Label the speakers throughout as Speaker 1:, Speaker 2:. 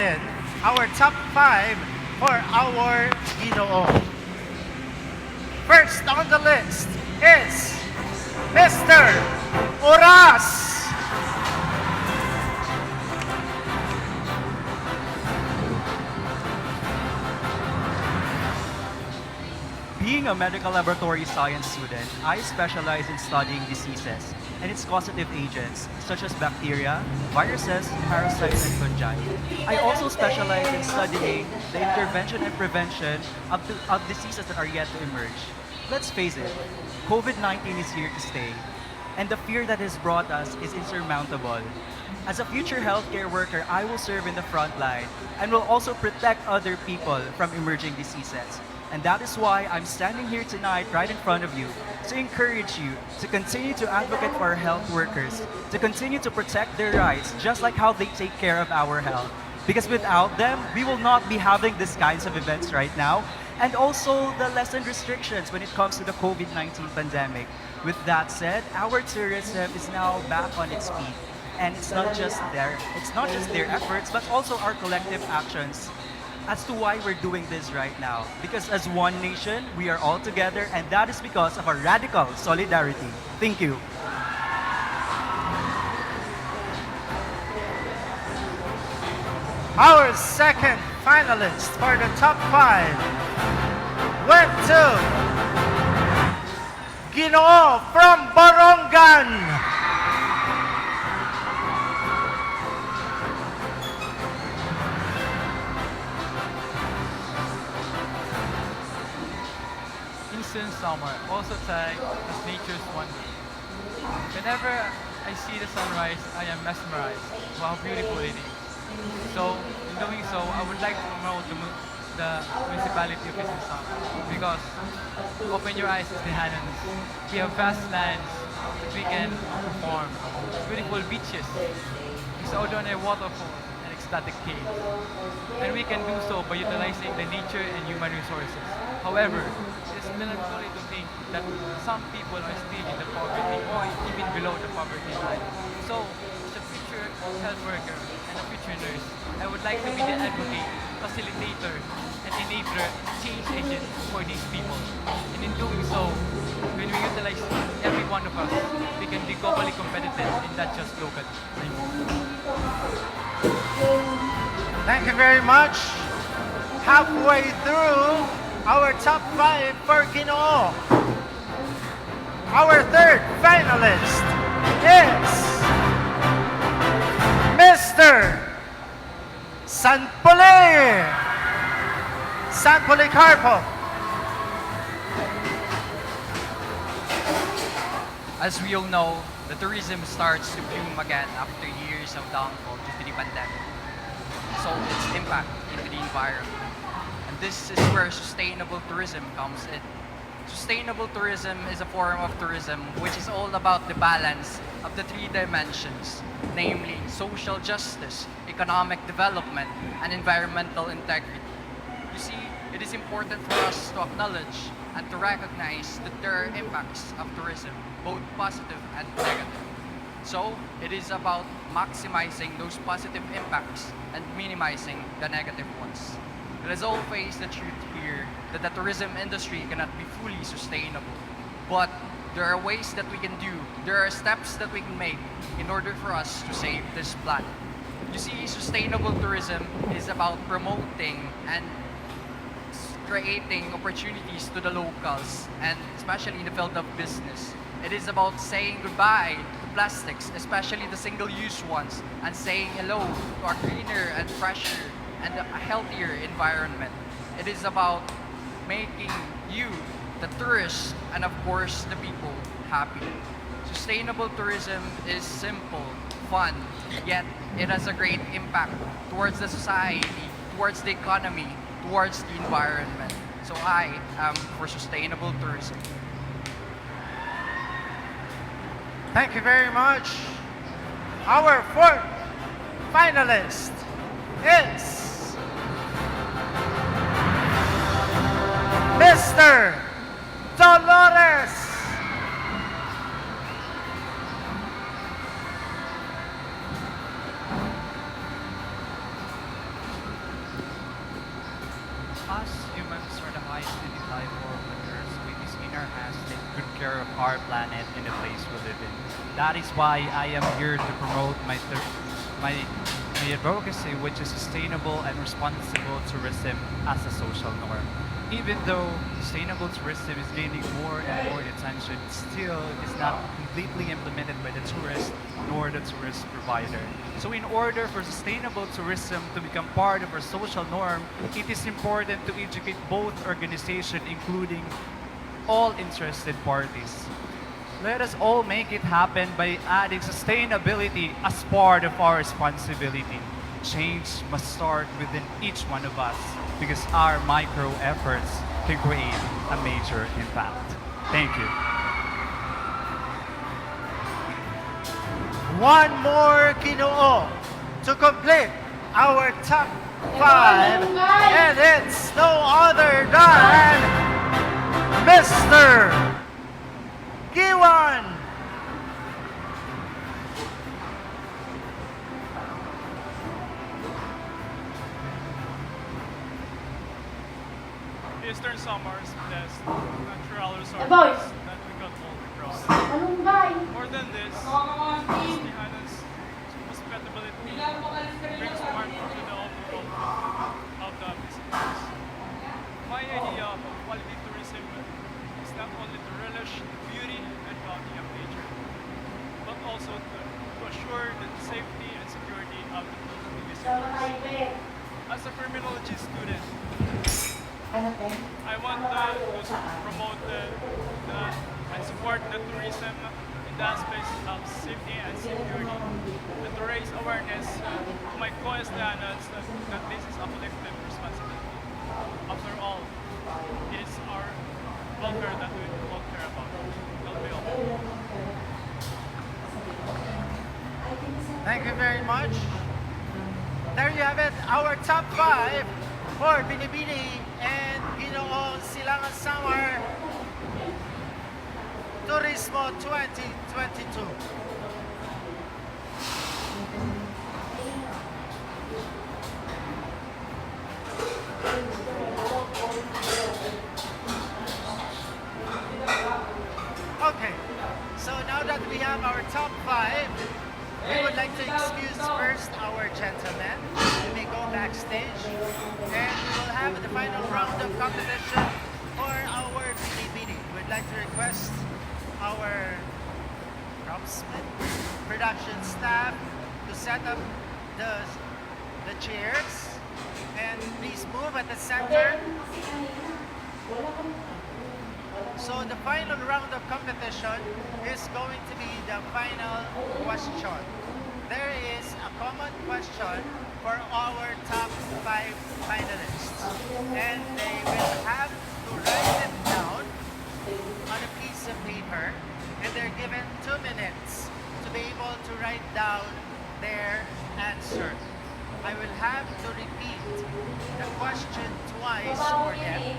Speaker 1: natin our top 5 for our Ginoong. First on the list is Mr. Oras.
Speaker 2: Being a medical laboratory science student, I specialize in studying diseases and its causative agents such as bacteria, viruses, parasites, and fungi. I also specialize in studying the intervention and prevention of diseases that are yet to emerge. Let's face it, COVID-19 is here to stay, and the fear that has brought us is insurmountable. As a future healthcare worker, I will serve in the front line and will also protect other people from emerging diseases. And that is why I'm standing here tonight right in front of you to encourage you to continue to advocate for our health workers, to continue to protect their rights, just like how they take care of our health. Because without them, we will not be having these kinds of events right now, and also the lessened restrictions when it comes to the COVID-19 pandemic. With that said, our tourism is now back on its feet. And it's not just their efforts, but also our collective actions as to why we're doing this right now. Because as one nation, we are all together, and that is because of our radical solidarity. Thank you.
Speaker 1: Our second finalist for the top 5 went to Ginoong from Borongan.
Speaker 3: Ginoong Summer, also tagged as nature's wonder. Whenever I see the sunrise, I am mesmerized by how beautiful it is. So, in doing so, I would like to promote the municipality of Ginoong Summer because open your eyes as the Hanans. We have vast lands that we can perform, beautiful beaches, extraordinary waterfalls, and ecstatic caves. And we can do so by utilizing the nature and human resources. However, it is melancholy to think that some people are still in the poverty or even below the poverty line. So, as a future health worker and a future nurse, I would like to be the advocate, facilitator, and enabler, change agent for these people. And in doing so, when we utilize every one of us, we can be globally competitive and not just locally. Thank you.
Speaker 1: Thank you very much. Halfway through our top 5 for Ginoong. Our third finalist is Mr. San Carpio.
Speaker 4: As we all know, the tourism starts to bloom again after years of downfall due to the pandemic. So its impact into the environment. And this is where sustainable tourism comes in. Sustainable tourism is a form of tourism which is all about the balance of the 3 dimensions, namely social justice, economic development, and environmental integrity. You see, it is important for us to acknowledge and to recognize that there are impacts of tourism, both positive and negative. So, it is about maximizing those positive impacts and minimizing the negative ones. It is always the truth here that the tourism industry cannot be fully sustainable. But there are ways that we can do, there are steps that we can make in order for us to save this planet. You see, sustainable tourism is about promoting and creating opportunities to the locals, and especially in the field of business. It is about saying goodbye to plastics, especially the single-use ones, and saying hello to a greener and fresher and a healthier environment. It is about making you, the tourists, and of course the people, happy. Sustainable tourism is simple, fun, yet it has a great impact towards the society, towards the economy, towards the environment. So I am for sustainable tourism.
Speaker 1: Thank you very much. Our fourth finalist is Mr. Dolores.
Speaker 5: Us humans are the highest living life form on Earth. We use in our hands to take good care of our planet and the place we live in. That is why I am here to promote my advocacy, which is sustainable and responsible tourism as a social norm. Even though sustainable tourism is gaining more and more attention, still it is not completely implemented by the tourist nor the tourist provider. So in order for sustainable tourism to become part of our social norm, it is important to educate both organizations, including all interested parties. Let us all make it happen by adding sustainability as part of our responsibility. Change must start within each one of us because our micro efforts can create a major impact. Thank you.
Speaker 1: One more Ginoo to complete our top 5, and it's no other than Mr. Guiuan.
Speaker 6: Eastern Samar's best natural resources
Speaker 7: boys.
Speaker 6: that we got all across.
Speaker 7: Malunggay.
Speaker 6: More than this, the island's hospitality brings warmth to the overall of the visitors. My idea of quality tourism is not only to relish the beauty and bounty of nature, but also to assure the safety and security of the visitors. As a criminology student, I want to promote and support the tourism in the aspects of safety and security, and to raise awareness to my co-estudiants that this is a collective responsibility. After all, it is our welfare that we all care about. That'll be all.
Speaker 1: Thank you very much. There you have it, our top 5 for Binibini and Ginoong Silangang Samar Turismo 2022. Okay, so now that we have our top 5, we would like to excuse first our gentlemen. We may go backstage, and we will have the final round of competition for our Binibini. We'd like to request our craftsmen, production staff to set up the chairs, and please move at the center. So the final round of competition is going to be the final question. There is a common question for our top 5 finalists, and they will have to write it down on a piece of paper, and they're given 2 minutes to be able to write down their answer. I will have to repeat the question twice for them,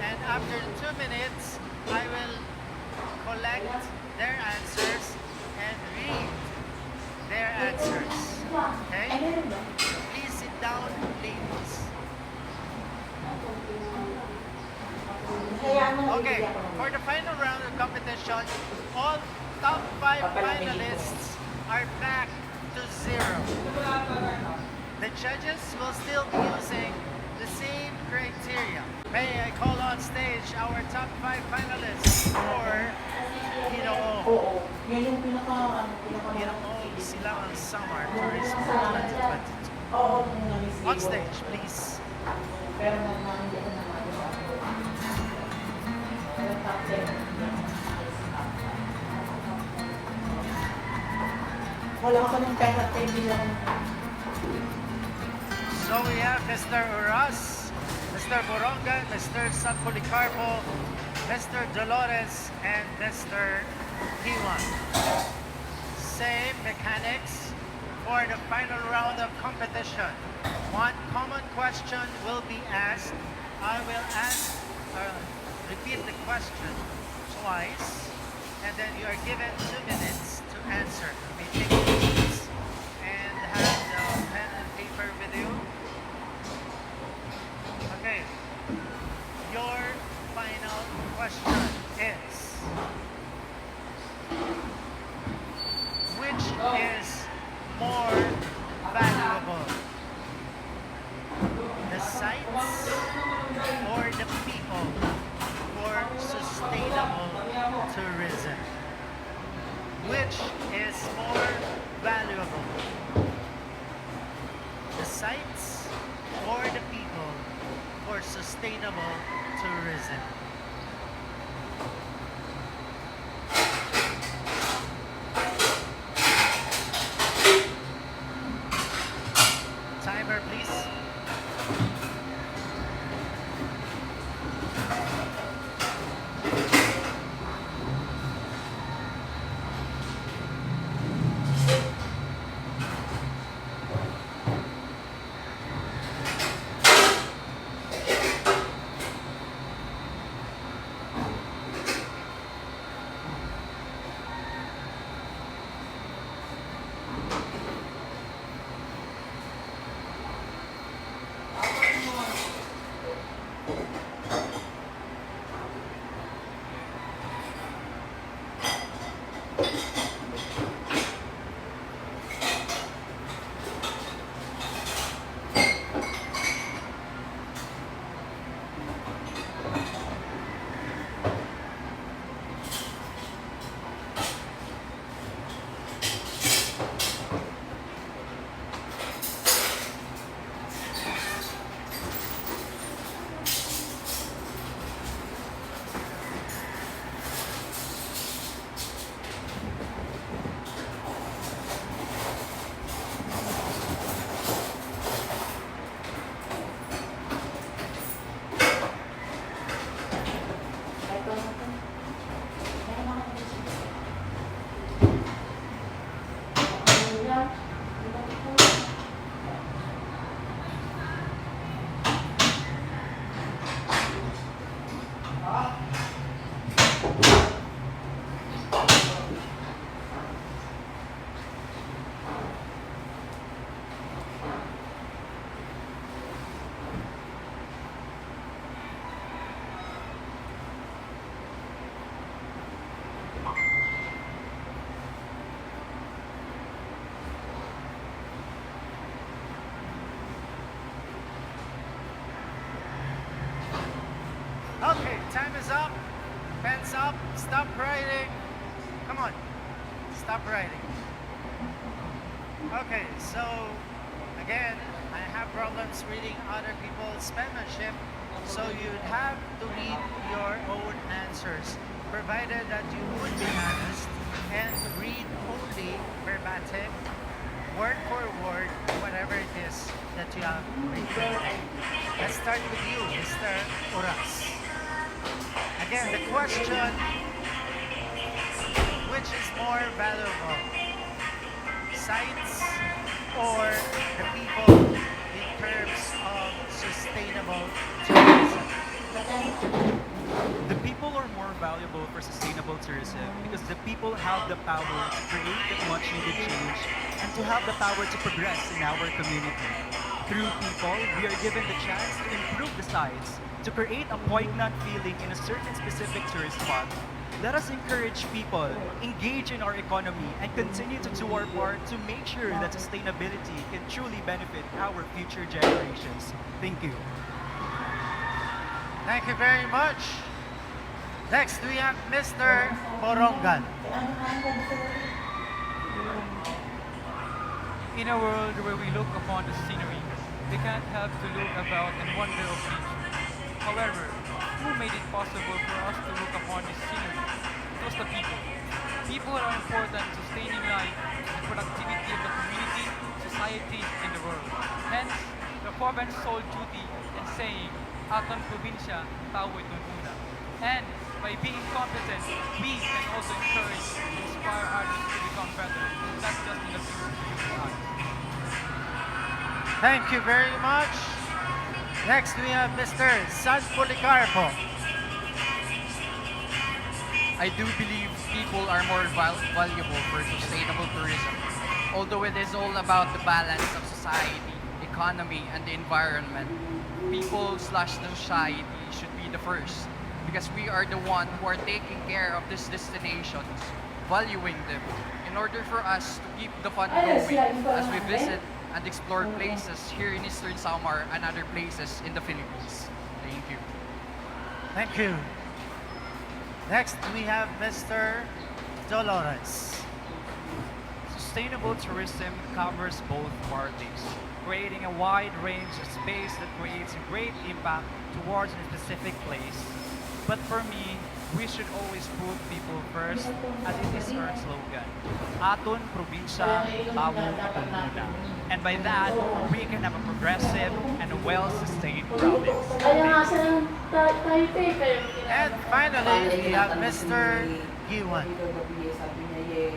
Speaker 1: and after 2 minutes, I will collect their answers and read their answers. Okay? Please sit down, ladies. Okay, for the final round of competition, all top 5 finalists are back to 0. The judges will still be using the same criteria. May I call on stage our top 5 finalists for Ginoong. Ginoong Silangang Samar Tourism 2022. On stage, please.
Speaker 7: Wala ko ng pera, 10 bilang.
Speaker 1: So we have Mr. Oras, Mr. Borongan, Mr. San Mr. Dolores, and Mr. Guiuan. Same mechanics for the final round of competition. One common question will be asked. I will repeat the question twice, and then you are given 2 minutes to answer. You may take your seats and have the pen and paper with you. Okay, the sites or the people for sustainable tourism? Timer, please. Okay, time is up. Pens up. Stop writing. Come on. Stop writing. Okay, so again, I have problems reading other people's penmanship, so you'd have to read your own answers, provided that you would be honest and read only verbatim, word for word, whatever it is that you have written. Let's start with you, Mr. Oras. Again, the question, which is more valuable? Sites or the people in terms of sustainable tourism?
Speaker 2: The people are more valuable for sustainable tourism because the people have the power to create the much needed change and to have the power to progress in our community. Through people, we are given the chance to improve the sites, to create a poignant feeling in a certain specific tourist spot. Let us encourage people, engage in our economy, and continue to do our part to make sure that sustainability can truly benefit our future generations. Thank you.
Speaker 1: Thank you very much. Next, we have Mr. Borongan.
Speaker 3: In a world where we look upon the scenery, we can't help to look about and wonder of nature. However, who made it possible for us to look upon this scenery? It was the people. People are important to sustaining life, the productivity of the community, society, and the world. Hence, the province's sole duty in saying, Aton probinsya, tawid nun una. And by being competent, we can also encourage and inspire others to become better, not just in the future to us.
Speaker 1: Thank you very much. Next, we have Mr. San Policarpo.
Speaker 4: I do believe people are more valuable for sustainable tourism. Although it is all about the balance of society, economy, and the environment, people/society should be the first because we are the one who are taking care of these destinations, valuing them, in order for us to keep the fun going as we visit and explore places here in Eastern Samar and other places in the Philippines. Thank you.
Speaker 1: Thank you. Next, we have Mr. Dolores.
Speaker 5: Sustainable tourism covers both parties. creating a wide range of space that creates a great impact towards a specific place. But for me, we should always put people first, as it is our slogan. Aton probinsya, tawo aton muna. And by that, we can have a progressive and a well-sustained province.
Speaker 7: Kaya nga siya ng Taipei, pero
Speaker 1: And finally, we have Mr. Guiuan.
Speaker 8: Sabi niya,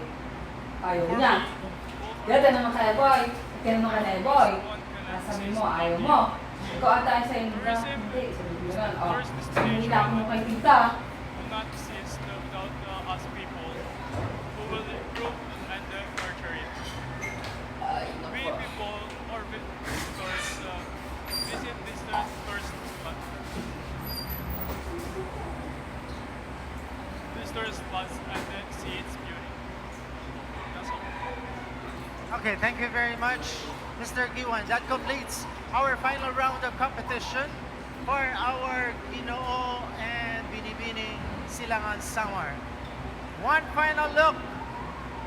Speaker 8: ayaw niya. Dito naman kaya boy. Ikaw naman kaya boy. Sabi mo, ayaw mo. Ikaw ata sa inyo na, hindi. Sabi mo gano'n, oh. Hinila ko mo kay tita.
Speaker 6: will not exist without us people who will improve and nurture it. We people or visitors visit this tourist spot. This tourist spots and then see its beauty. That's all.
Speaker 1: Okay, thank you very much, Mr. Guiuan. That completes our final round of competition for our Ginoo and Binibining Silangang Samar. One final look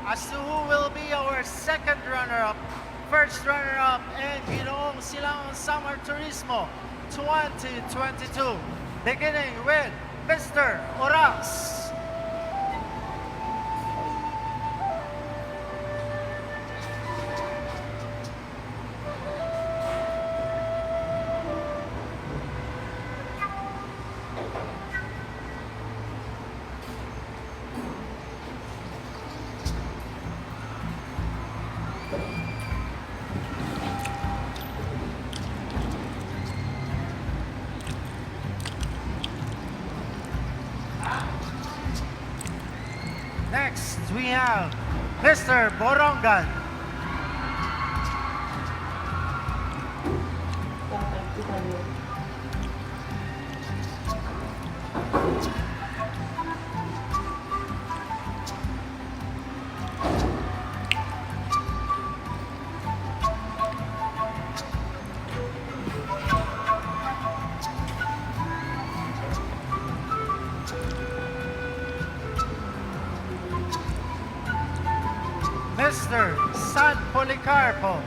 Speaker 1: as to who will be our second runner-up, first runner-up, and Ginoong Silangang Samar Turismo 2022. Beginning with Mr. Oras. Next, we have Mr. Borongan. Mr. San Policarpo.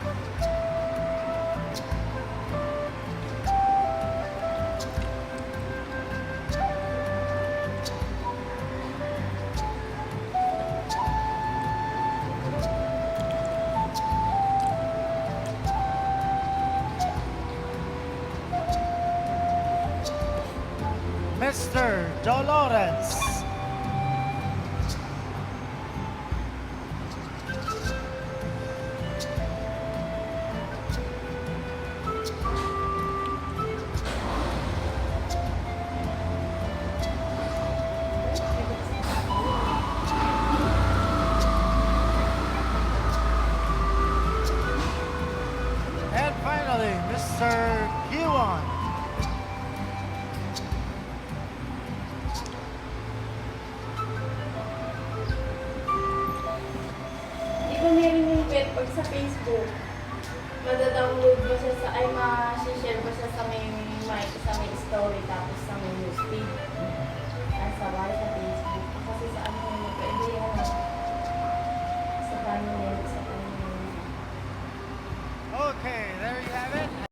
Speaker 1: Mr. Dolores. And finally, Mr. Guiuan.
Speaker 7: Di ba meron yung pet pag sa Facebook? Madadownload mo siya sa, ay ma-share mo siya sa may story tapos sa may newsfeed. Ay, sa Facebook. Kasi sa ano yung pwede yan. Sa kanya, sa kanya.
Speaker 1: Okay, there you have it.